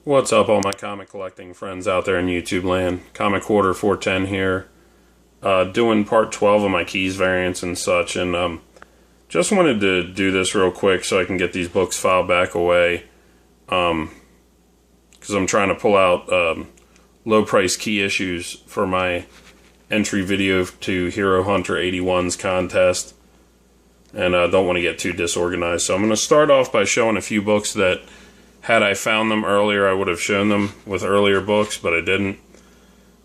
What's up, all my comic collecting friends out there in YouTube land? Comic Quarter 410 here, doing part 12 of my Keys variants and such, and just wanted to do this real quick so I can get these books filed back away, because I'm trying to pull out low price key issues for my entry video to Hero Hunter 81's contest, and I don't want to get too disorganized. So I'm going to start off by showing a few books that, had I found them earlier, I would have shown them with earlier books, but I didn't.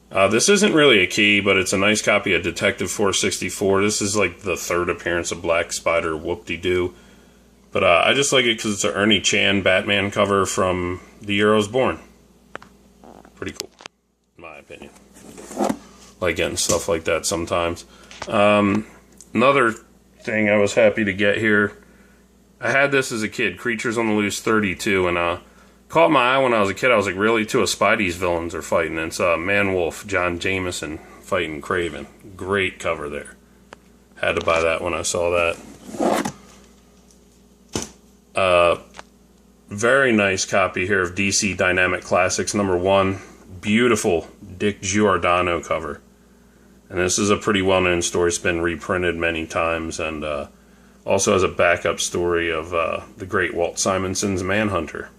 This isn't really a key, but it's a nice copy of Detective 464. This is like the third appearance of Black Spider, whoop-de-doo. But I just like it because it's an Ernie Chan Batman cover from The Year I Was Born. Pretty cool, in my opinion. Like getting stuff like that sometimes. Another thing I was happy to get here, I had this as a kid, Creatures on the Loose 32, and caught my eye when I was a kid. I was like, really? Two of Spidey's villains are fighting. It's Man-Wolf, John Jameson, fighting Kraven. Great cover there. Had to buy that when I saw that. Very nice copy here of DC Dynamic Classics #1. Beautiful Dick Giordano cover. And this is a pretty well-known story. It's been reprinted many times, and also has a backup story of the great Walt Simonson's Manhunter.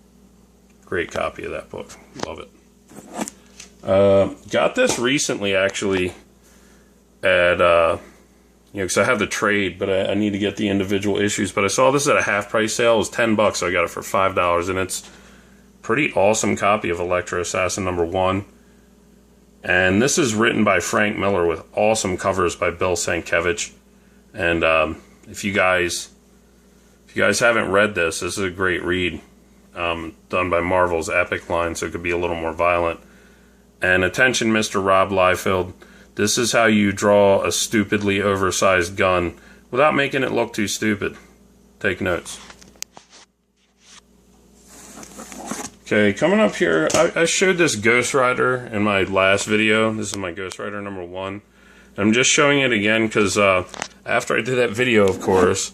Great copy of that book. Love it. Got this recently, actually, at, because I have the trade, but I need to get the individual issues. But I saw this at a half-price sale. It was $10, so I got it for $5, and it's a pretty awesome copy of Electro Assassin #1. And this is written by Frank Miller with awesome covers by Bill Sienkiewicz. And if you guys haven't read this is a great read. Done by Marvel's Epic line, so it could be a little more violent. And attention, Mr. Rob Liefeld, this is how you draw a stupidly oversized gun without making it look too stupid. Take notes. Okay, coming up here, I showed this Ghost Rider in my last video. This is my Ghost Rider #1. I'm just showing it again because after I did that video, of course,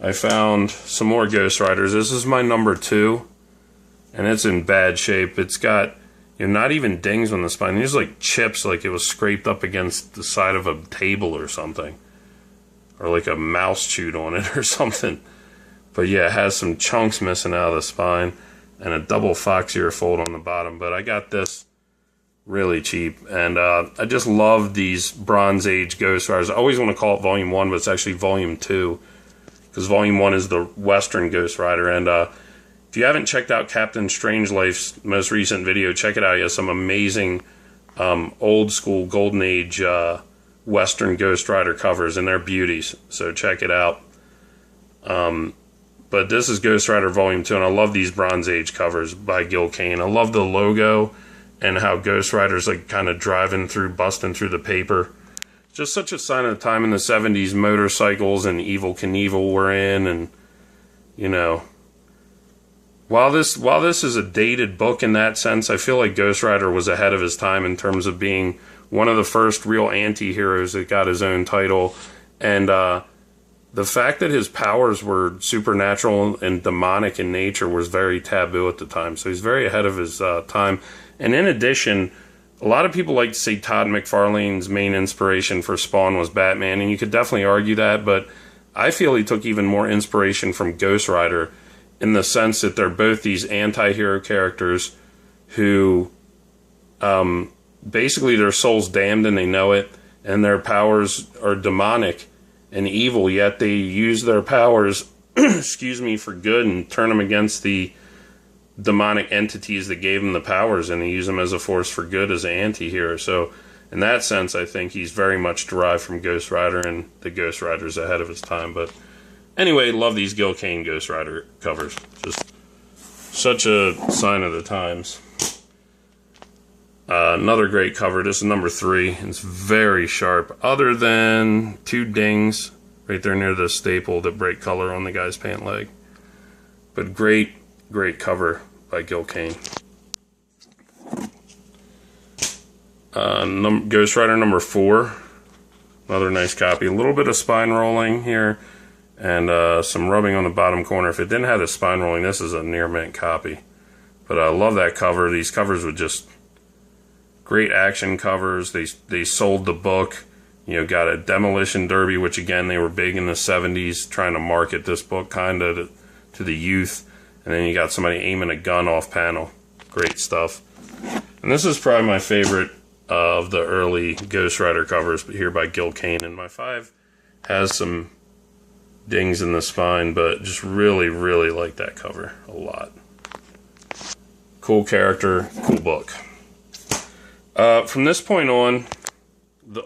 I found some more Ghost Riders. This is my #2, and it's in bad shape. It's got, not even dings on the spine. There's like chips, like it was scraped up against the side of a table or something, or like a mouse chewed on it or something. But yeah, it has some chunks missing out of the spine and a double fox ear fold on the bottom. But I got this really cheap, and I just love these Bronze Age Ghost Riders. I always want to call it Volume 1, but it's actually Volume 2, because Volume 1 is the Western Ghost Rider. And if you haven't checked out Captain Strangelife's most recent video, check it out. He has some amazing old school Golden Age Western Ghost Rider covers, and they're beauties, so check it out. But this is Ghost Rider Volume 2, and I love these Bronze Age covers by Gil Kane. I love the logo and how Ghost Rider's like kind of busting through the paper. Just such a sign of the time in the 70s, motorcycles and Evel Knievel were in, and while this is a dated book in that sense, I feel like Ghost Rider was ahead of his time in terms of being one of the first real anti-heroes that got his own title. And the fact that his powers were supernatural and demonic in nature was very taboo at the time, so he's very ahead of his time. And in addition, a lot of people like to say Todd McFarlane's main inspiration for Spawn was Batman, and you could definitely argue that, but I feel he took even more inspiration from Ghost Rider, in the sense that they're both these anti-hero characters who basically their soul's damned and they know it, and their powers are demonic and evil, yet they use their powers for good and turn them against the demonic entities that gave him the powers, and they use them as a force for good as an anti-hero. So in that sense, I think he's very much derived from Ghost Rider, and the Ghost Rider's ahead of his time. But anyway, love these Gil Kane Ghost Rider covers. Just such a sign of the times. Another great cover. This is #3. It's very sharp, other than 2 dings right there near the staple that break color on the guy's pant leg. But great cover by Gil Kane. Ghost Rider #4. Another nice copy. A little bit of spine rolling here, and some rubbing on the bottom corner. If it didn't have the spine rolling, this is a near mint copy. But I love that cover. These covers were just great action covers. They sold the book. You know, got a demolition derby, which again, they were big in the 70s, trying to market this book kind of to the youth. And then you got somebody aiming a gun off panel. Great stuff. And this is probably my favorite of the early Ghost Rider covers, but here by Gil Kane. And my 5 has some dings in the spine, but just really, really like that cover a lot. Cool character, cool book. From this point on,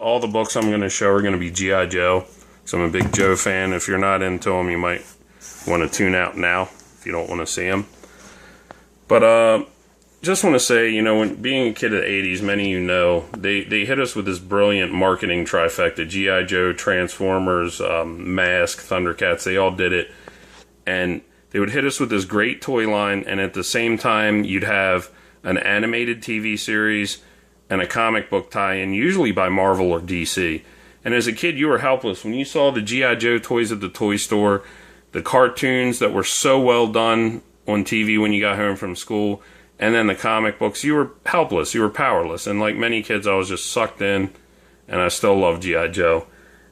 all the books I'm going to show are going to be G.I. Joe. So I'm a big Joe fan. If you're not into them, you might want to tune out now if you don't want to see them. But just want to say, you know, when being a kid of the 80s, many of you know, they hit us with this brilliant marketing trifecta. G.I. Joe, Transformers, Mask, Thundercats, they all did it. And they would hit us with this great toy line, and at the same time, you'd have an animated TV series and a comic book tie-in, usually by Marvel or DC. And as a kid, you were helpless. When you saw the G.I. Joe toys at the toy store, the cartoons that were so well done on TV when you got home from school, and then the comic books, you were helpless. You were powerless. And like many kids, I was just sucked in, and I still love G.I. Joe.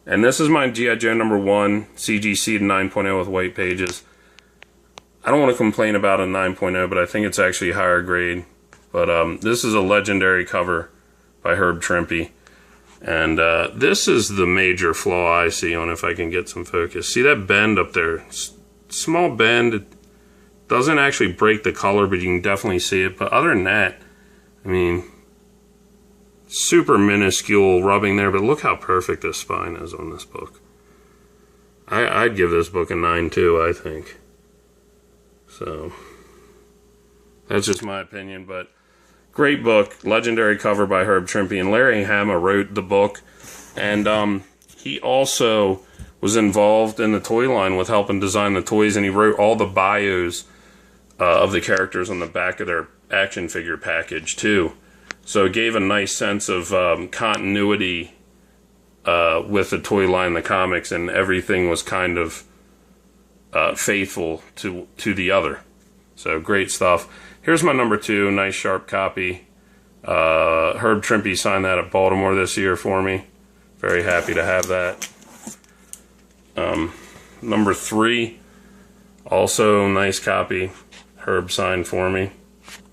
And this is my G.I. Joe #1, CGC 9.0 with white pages. I don't want to complain about a 9.0, but I think it's actually a higher grade. But this is a legendary cover by Herb Trimpe. And this is the major flaw I see on, if I can get some focus. See that bend up there? Small bend. It doesn't actually break the color, but you can definitely see it. But other than that, I mean, super minuscule rubbing there. But look how perfect this spine is on this book. I'd give this book a 9 too, I think. So that's just my opinion, but great book, legendary cover by Herb Trimpe, and Larry Hama wrote the book, and he also was involved in the toy line with helping design the toys, and he wrote all the bios of the characters on the back of their action figure package too. So it gave a nice sense of continuity with the toy line, the comics, and everything was kind of faithful to the other. So great stuff. Here's my #2, nice sharp copy. Herb Trimpe signed that at Baltimore this year for me. Very happy to have that. #3, also nice copy. Herb signed for me.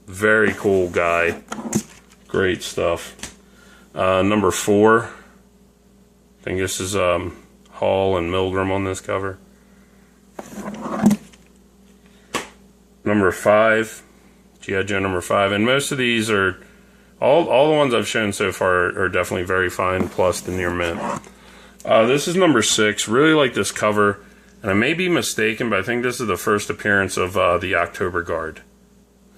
Very cool guy. Great stuff. #4, I think this is Hall and Milgram on this cover. #5, G.I. Joe #5, and most of these are, all the ones I've shown so far are definitely very fine, plus the near mint. This is #6, really like this cover, and I may be mistaken, but I think this is the first appearance of the October Guard.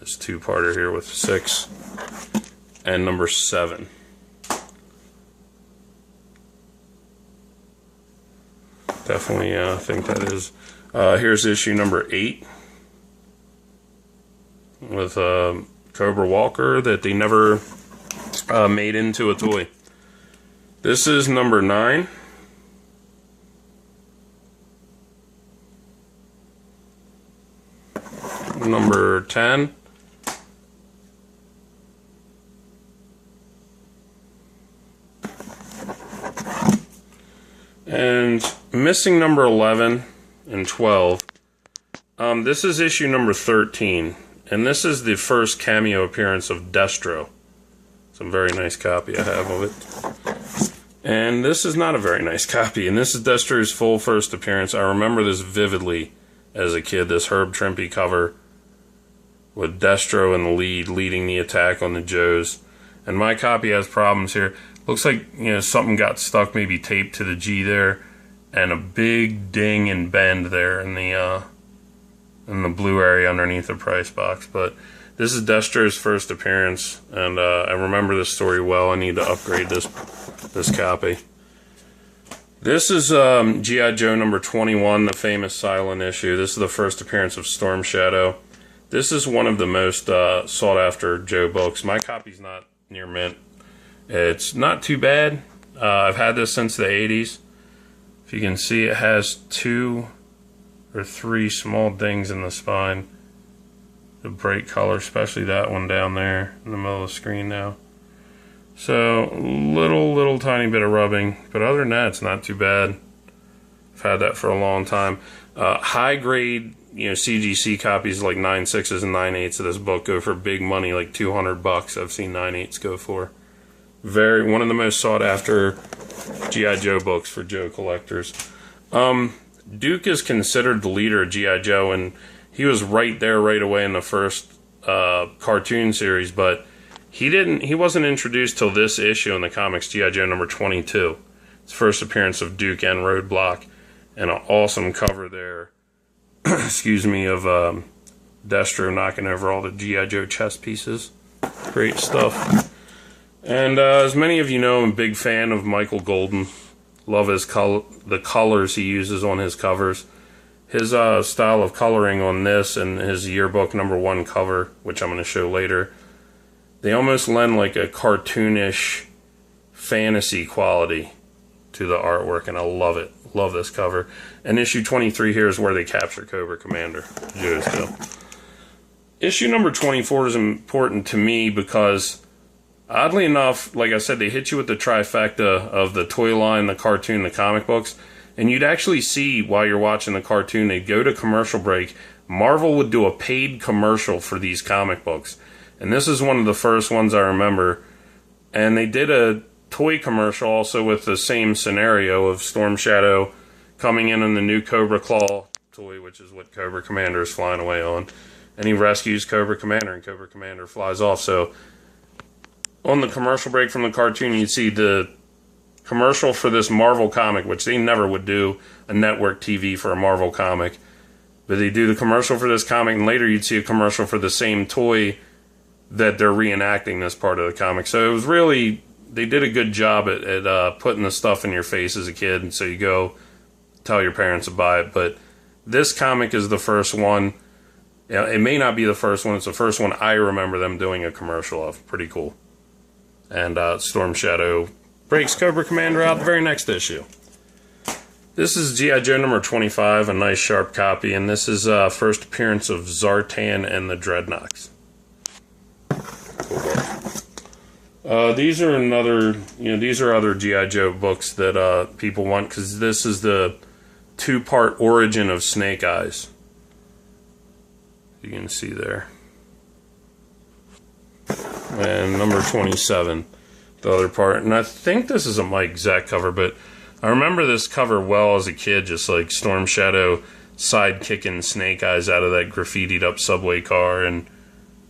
This two-parter here with 6 and #7. Definitely think that is. Here's issue #8. With Cobra Walker that they never made into a toy. This is #9. #10. And missing #11 and 12. This is issue #13. And this is the first cameo appearance of Destro. Some very nice copy I have of it. And this is not a very nice copy. And this is Destro's full first appearance. I remember this vividly as a kid, this Herb Trimpe cover with Destro in the lead, leading the attack on the Joes. And my copy has problems here. Looks like, you know, something got stuck, maybe taped to the G there, and a big ding and bend there in the blue area underneath the price box. But this is Destro's first appearance, and I remember this story well. I need to upgrade this copy. This is G.I. Joe #21, the famous silent issue. This is the first appearance of Storm Shadow. This is one of the most sought after Joe books. My copy's not near mint. It's not too bad. I've had this since the 80s. If you can see, it has 2 or 3 small dings in the spine. The bright color, especially that one down there in the middle of the screen now. So, little tiny bit of rubbing, but other than that, it's not too bad. I've had that for a long time. High grade, CGC copies like 9.6s and 9.8s of this book go for big money, like $200. I've seen 9.8s go for. One of the most sought after G.I. Joe books for Joe collectors. Duke is considered the leader of G.I. Joe, and he was right there right away in the first cartoon series, but he wasn't introduced till this issue in the comics, G.I. Joe number 22. It's the first appearance of Duke and Roadblock, and an awesome cover there, excuse me, of Destro knocking over all the G.I. Joe chess pieces. Great stuff. And as many of you know, I'm a big fan of Michael Golden. Love the colors he uses on his covers. His style of coloring on this and his yearbook number 1 cover, which I'm going to show later, they almost lend like a cartoonish fantasy quality to the artwork, and I love it. Love this cover. And issue 23 here is where they capture Cobra Commander. Issue number 24 is important to me because, oddly enough, like I said, they hit you with the trifecta of the toy line, the cartoon, the comic books. And you'd actually see, while you're watching the cartoon, they'd go to commercial break. Marvel would do a paid commercial for these comic books. And this is one of the first ones I remember. And they did a toy commercial also with the same scenario of Storm Shadow coming in on the new Cobra Claw toy, which is what Cobra Commander is flying away on. And he rescues Cobra Commander, and Cobra Commander flies off. So on the commercial break from the cartoon, you'd see the commercial for this Marvel comic, which they never would do a network TV for a Marvel comic. But they do the commercial for this comic, and later you'd see a commercial for the same toy that they're reenacting this part of the comic. So it was really, they did a good job at putting the stuff in your face as a kid, and so you go tell your parents to buy it. But this comic is the first one. It may not be the first one, it's the first one I remember them doing a commercial of. Pretty cool. And Storm Shadow breaks Cobra Commander out the very next issue. This is G.I. Joe number 25, a nice sharp copy, and this is first appearance of Zartan and the Dreadnoks. Cool. These are these are other G.I. Joe books that people want, because this is the 2-part origin of Snake Eyes. You can see there. And number 27, the other part. And I think this is a Mike Zeck cover, but I remember this cover well as a kid, just like Storm Shadow side-kicking Snake Eyes out of that graffitied up subway car, and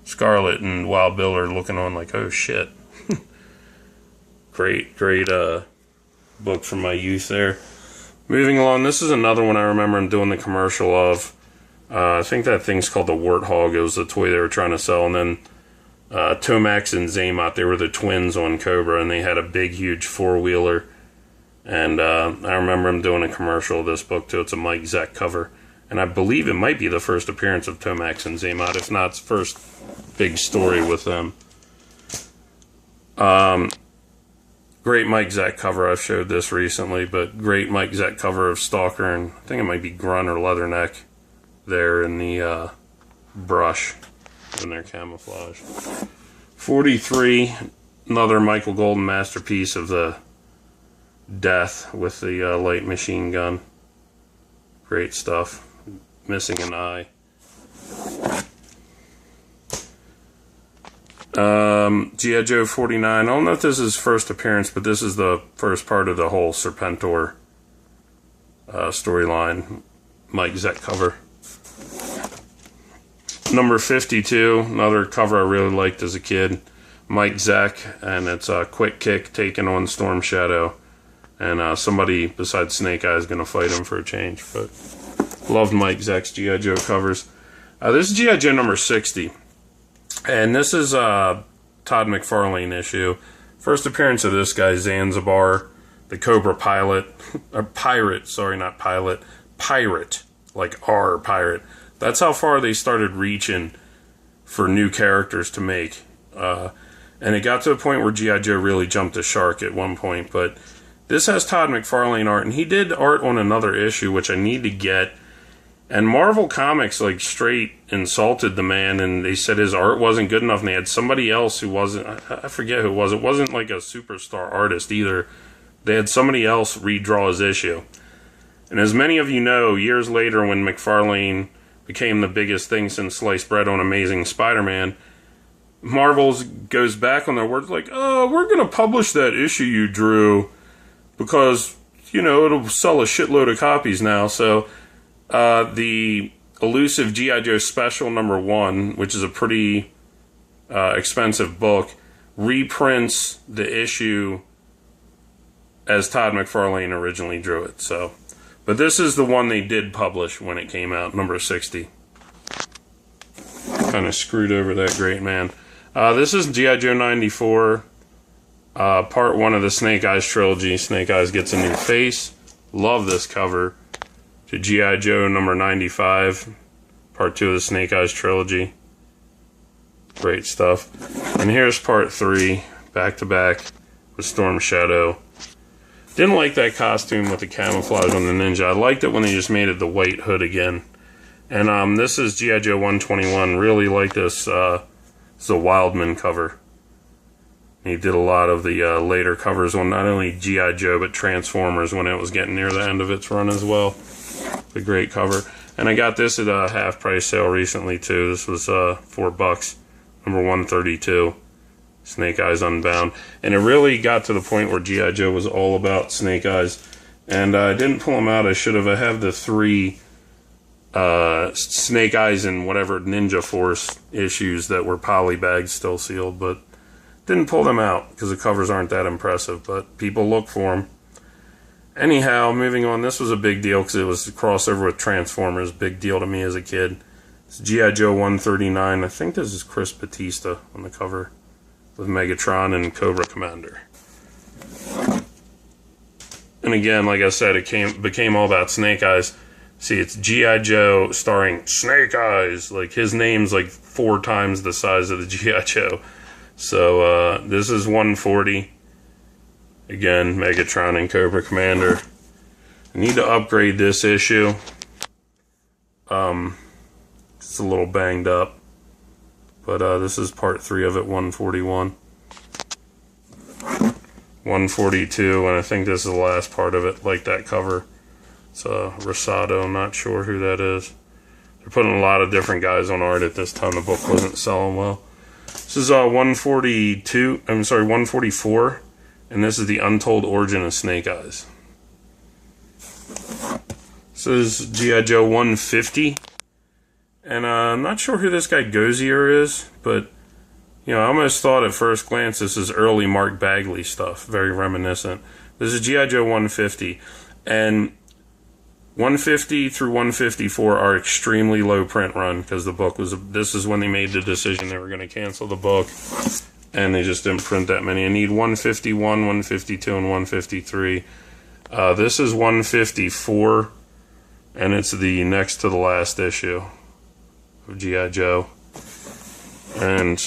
Scarlet and Wild Bill are looking on like, oh shit. Great book from my youth there. Moving along, this is another one I remember him doing the commercial of. I think that thing's called the Warthog. It was the toy they were trying to sell, and then Tomax and Zaymot, they were the twins on Cobra, and they had a big, huge 4-wheeler. And I remember him doing a commercial of this book, too. It's a Mike Zeck cover. And I believe it might be the first appearance of Tomax and Zaymot, if not, it's the first big story with them. Great Mike Zeck cover. I've showed this recently, but great Mike Zeck cover of Stalker, and I think it might be Grunt or Leatherneck there in the brush in their camouflage. 43, another Michael Golden masterpiece of the Death with the light machine gun. Great stuff. Missing an eye. G.I. Joe 49. I don't know if this is first appearance, but this is the first part of the whole Serpentor storyline. Mike Zeck cover. Number 52, another cover I really liked as a kid. Mike Zeck, and it's a Quick Kick taking on Storm Shadow. And somebody besides Snake Eyes is going to fight him for a change. But loved Mike Zeck's G.I. Joe covers. This is G.I. Joe number 60. And this is a Todd McFarlane issue. First appearance of this guy, Zanzibar, the Cobra pilot. Or pirate, sorry, not pilot. Pirate. Like R, pirate. That's how far they started reaching for new characters to make. And it got to a point where G.I. Joe really jumped the shark at one point. But this has Todd McFarlane art, and he did art on another issue, which I need to get. And Marvel Comics, like, straight insulted the man, and they said his art wasn't good enough, and they had somebody else who wasn't, I forget who it was. It wasn't like a superstar artist either. They had somebody else redraw his issue. And as many of you know, years later when McFarlane became the biggest thing since sliced bread on Amazing Spider-Man, Marvel goes back on their words like, oh, we're going to publish that issue you drew because, you know, it'll sell a shitload of copies now. So the elusive G.I. Joe Special #1, which is a pretty expensive book, reprints the issue as Todd McFarlane originally drew it. So, but this is the one they did publish when it came out, number 60. Kind of screwed over that great man. This is G.I. Joe 94, part 1 of the Snake Eyes trilogy. Snake Eyes gets a new face. Love this cover. To G.I. Joe number 95, part 2 of the Snake Eyes trilogy. Great stuff. And here's part 3, back to back with Storm Shadow. Didn't like that costume with the camouflage on the ninja. I liked it when they just made it the white hood again. And this is G.I. Joe 121. Really like this. It's a Wildman cover. He did a lot of the later covers on not only G.I. Joe, but Transformers when it was getting near the end of its run as well. A great cover. And I got this at a half-price sale recently, too. This was $4, number 132. Snake Eyes Unbound. And it really got to the point where G.I. Joe was all about Snake Eyes. And I didn't pull them out. I should have. I have the 3 Snake Eyes and whatever Ninja Force issues that were polybagged, still sealed, but didn't pull them out because the covers aren't that impressive, but people look for them. Anyhow, moving on, this was a big deal because it was a crossover with Transformers. Big deal to me as a kid. It's G.I. Joe 139. I think this is Chris Batista on the cover with Megatron and Cobra Commander. And again, like I said, it became all about Snake Eyes. See, it's G.I. Joe starring Snake Eyes. Like, his name's like 4 times the size of the G.I. Joe. So, this is 140. Again, Megatron and Cobra Commander. I need to upgrade this issue. It's a little banged up. But this is part 3 of it, 141. 142, and I think this is the last part of it, like that cover. It's Rosado, I'm not sure who that is. They're putting a lot of different guys on art at this time. The book wasn't selling well. This is 144, and this is the Untold Origin of Snake Eyes. This is G.I. Joe 150, and I'm not sure who this guy Gozier is, but you know, I almost thought at first glance this is early Mark Bagley stuff, very reminiscent. This is G.I. Joe 150, and 150 through 154 are extremely low print run because the book was, this is when they made the decision they were going to cancel the book, and they just didn't print that many. I need 151, 152, and 153. This is 154, and it's the next to the last issue of G.I. Joe. And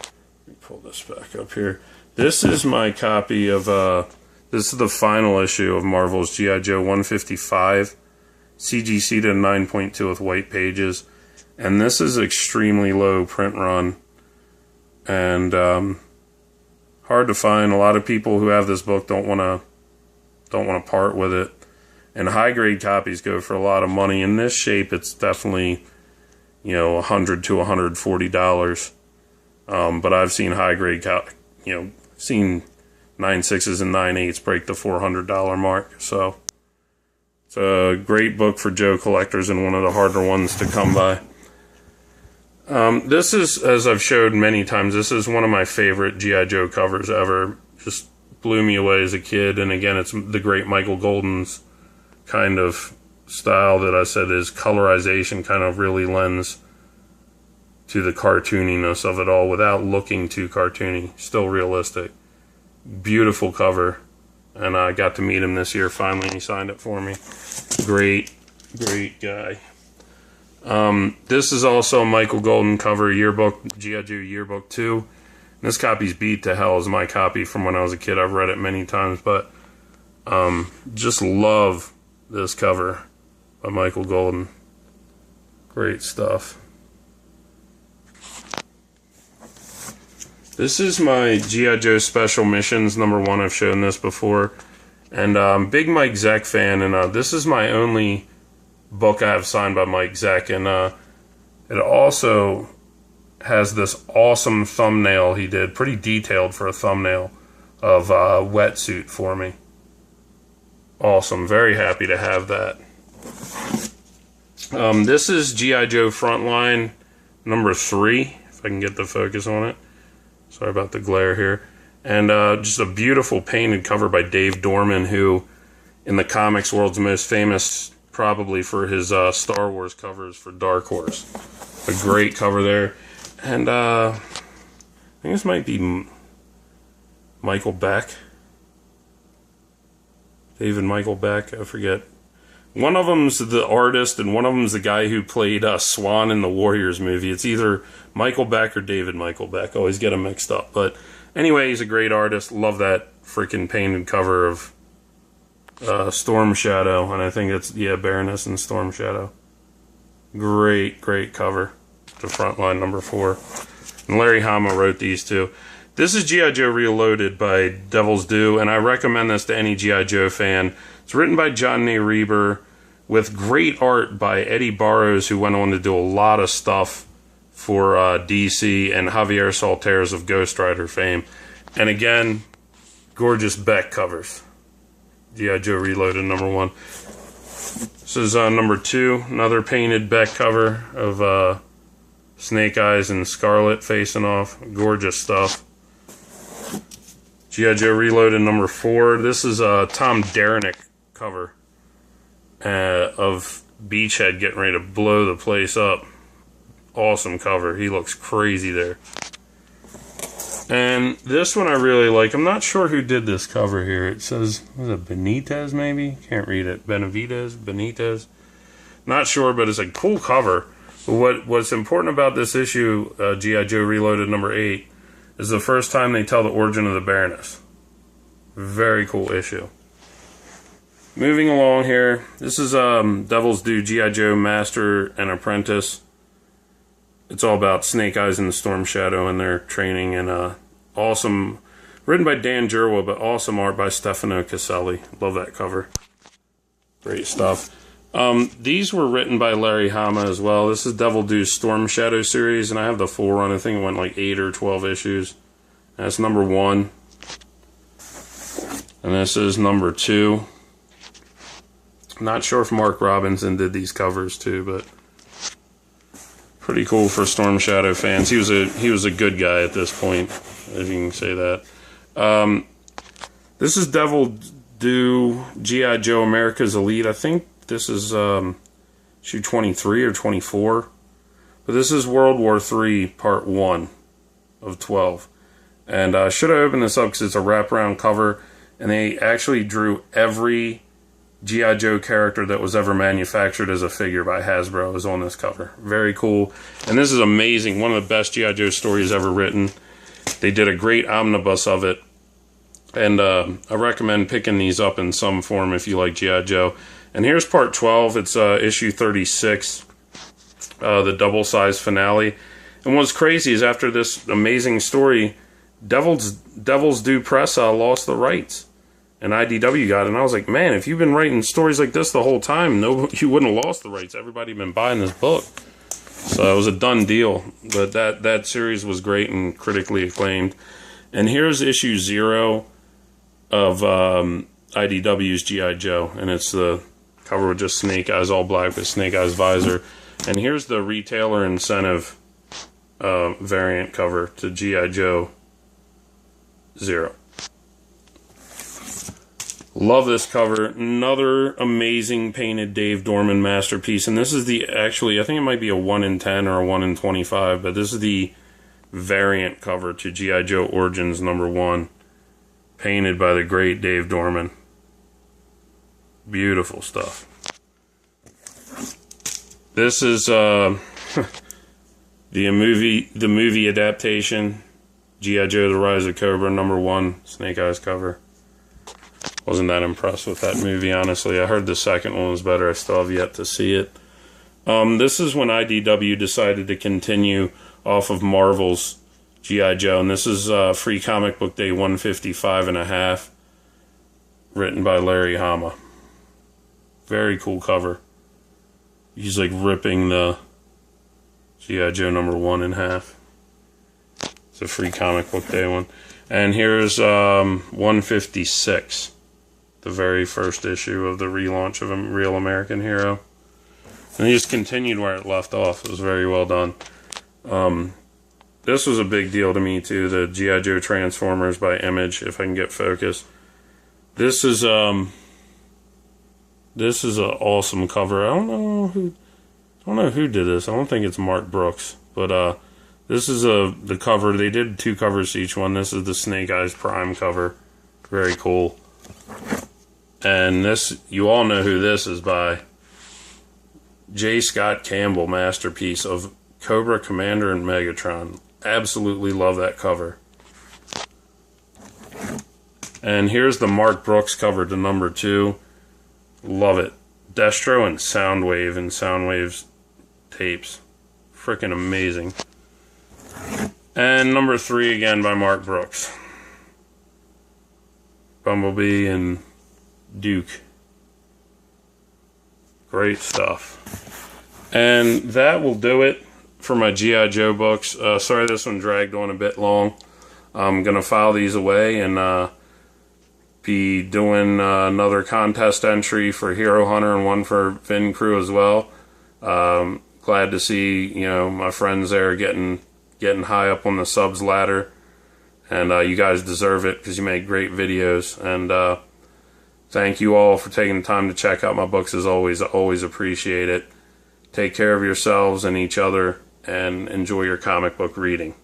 let me pull this back up here. This is my copy of this is the final issue of Marvel's G.I. Joe 155, CGC to 9.2 with white pages, and this is extremely low print run, and hard to find. A lot of people who have this book don't want to part with it, and high grade copies go for a lot of money. In this shape, it's definitely, you know, $100 to $140. But I've seen high grade, seen 9.6s and 9.8s break the $400 mark. So it's a great book for Joe collectors and one of the harder ones to come by. This is, as I've showed many times, this is one of my favorite G.I. Joe covers ever. Just blew me away as a kid. And again, it's the great Michael Golden's kind of style that I said his colorization kind of really lends to the cartooniness of it all without looking too cartoony. Still realistic. Beautiful cover, and I got to meet him this year finally, and he signed it for me. Great guy. This is also a Michael Golden cover yearbook, G.I. Joe Yearbook 2. And this copy's beat to hell as my copy from when I was a kid. I've read it many times, but just love this cover. by Michael Golden. Great stuff. This is my G.I. Joe Special Missions #1. I've shown this before. And I'm big Mike Zeck fan, and this is my only book I have signed by Mike Zeck. And it also has this awesome thumbnail he did, pretty detailed for a thumbnail, of Wetsuit for me. Awesome. Very happy to have that. This is G.I. Joe Frontline #3, if I can get the focus on it. Sorry about the glare here. And just a beautiful painted cover by Dave Dorman, who in the comics world's most famous probably for his Star Wars covers for Dark Horse. A great cover there. And I think this might be Michael Beck. David Michael Beck, I forget. One of them's the artist, and one of them's the guy who played Swan in the Warriors movie. It's either Michael Beck or David Michael Beck. Always get them mixed up. But anyway, he's a great artist. Love that freaking painted cover of Storm Shadow. And I think it's, yeah, Baroness and Storm Shadow. Great, great cover. The Frontline #4. And Larry Hama wrote these two. This is G.I. Joe Reloaded by Devil's Due, and I recommend this to any G.I. Joe fan. It's written by John Reber with great art by Eddie Barrows, who went on to do a lot of stuff for DC, and Javier Saltares of Ghost Rider fame. And again, gorgeous Beck covers. G.I. Joe Reloaded #1. This is #2, another painted Beck cover of Snake Eyes and Scarlet facing off. Gorgeous stuff. G.I. Joe Reloaded #4. This is a Tom Derenick cover of Beachhead getting ready to blow the place up. Awesome cover. He looks crazy there. And this one I really like. I'm not sure who did this cover here. It says, was it Benitez maybe? Can't read it. Benitez. Not sure, but it's a cool cover. But what's important about this issue, G.I. Joe Reloaded #8, is the first time they tell the origin of the Baroness. Very cool issue. Moving along here, this is Devil's Due G.I. Joe Master and Apprentice. It's all about Snake Eyes and the Storm Shadow and their training, and awesome, written by Dan Jerwa, but awesome art by Stefano Caselli. Love that cover. Great stuff. These were written by Larry Hama as well. This is Devil Due's Storm Shadow series, and I have the full run. I think it went like 8 or 12 issues. That's #1. And this is #2. Not sure if Mark Robinson did these covers too, but pretty cool for Storm Shadow fans. He was a good guy at this point, if you can say that. This is Devil Due G.I. Joe America's Elite. I think this is issue 23 or 24. But this is World War III Part 1 of 12. And I should have opened this up because it's a wraparound cover. And they actually drew every G.I. Joe character that was ever manufactured as a figure by Hasbro is on this cover. Very cool. And this is amazing. One of the best G.I. Joe stories ever written. They did a great omnibus of it. And I recommend picking these up in some form if you like G.I. Joe. And here's part 12. It's issue 36, the double-size finale. And what's crazy is after this amazing story, Devil's Due Press lost the rights. And IDW got it. And I was like, man, if you've been writing stories like this the whole time, no, you wouldn't have lost the rights. Everybody been buying this book. So it was a done deal. But that series was great and critically acclaimed. And here's issue 0 of IDW's G.I. Joe. And it's the cover with just Snake Eyes, all black with Snake Eyes visor. And here's the retailer incentive variant cover to G.I. Joe 0. Love this cover. Another amazing painted Dave Dorman masterpiece. And this is the, actually, I think it might be a 1 in 10 or a 1 in 25, but this is the variant cover to G.I. Joe Origins #1, painted by the great Dave Dorman. Beautiful stuff. This is the movie adaptation, G.I. Joe The Rise of Cobra #1, Snake Eyes cover. Wasn't that impressed with that movie, honestly. I heard the second one was better. I still have yet to see it. This is when IDW decided to continue off of Marvel's G.I. Joe, and this is Free Comic Book Day 155 and a half, written by Larry Hama. Very cool cover. He's like ripping the G.I. Joe #1 in half. It's a Free Comic Book Day one. And here's 156, the very first issue of the relaunch of A Real American Hero. And he just continued where it left off. It was very well done. This was a big deal to me too, the G.I. Joe Transformers by Image, if I can get focus. This is an awesome cover. I don't know who did this. I don't think it's Mark Brooks, but this is the cover. They did 2 covers to each one. This is the Snake Eyes Prime cover. Very cool. And this, you all know who this is by. J. Scott Campbell, masterpiece of Cobra Commander and Megatron. Absolutely love that cover. And here's the Mark Brooks cover to #2. Love it. Destro and Soundwave and Soundwave's tapes. Freaking amazing. And #3 again by Mark Brooks. Bumblebee and Duke. Great stuff. And that will do it for my G.I. Joe books. Sorry this one dragged on a bit long. I'm going to file these away and be doing another contest entry for Hero Hunter and one for Vin Crew as well. Glad to see, you know, my friends there getting high up on the subs ladder. And you guys deserve it because you make great videos. And thank you all for taking the time to check out my books as always. I always appreciate it. Take care of yourselves and each other, and enjoy your comic book reading.